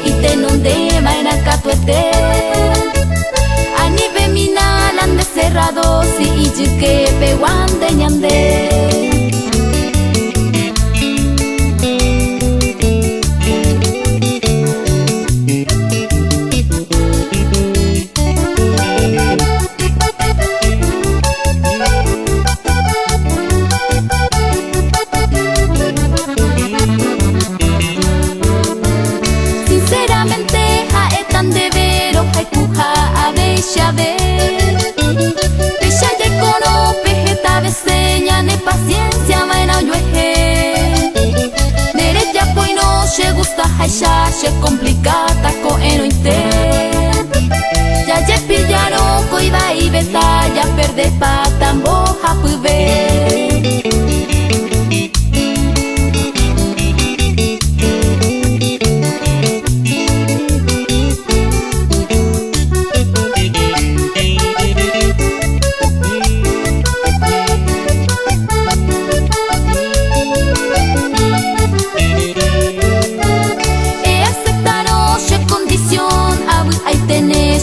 Y te nonde maena catuete Anibe mina lande cerrado si ijuke peguande ñande paciencia maena yueje Derecha pues no se gusta haisha se complicata ko enoite Ya ye pillaron ko iba y beta ya perde patambo hapuve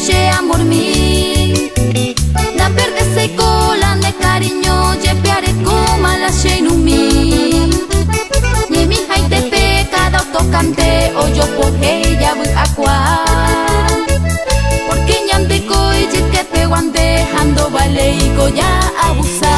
Che amor mi Na perde se cola de cariño Je piare kuma la che numi Ni mi hai te pecado tocante O yo por ella voy a cuar Porque ñante coi je que te guante Ando vale y ya abusar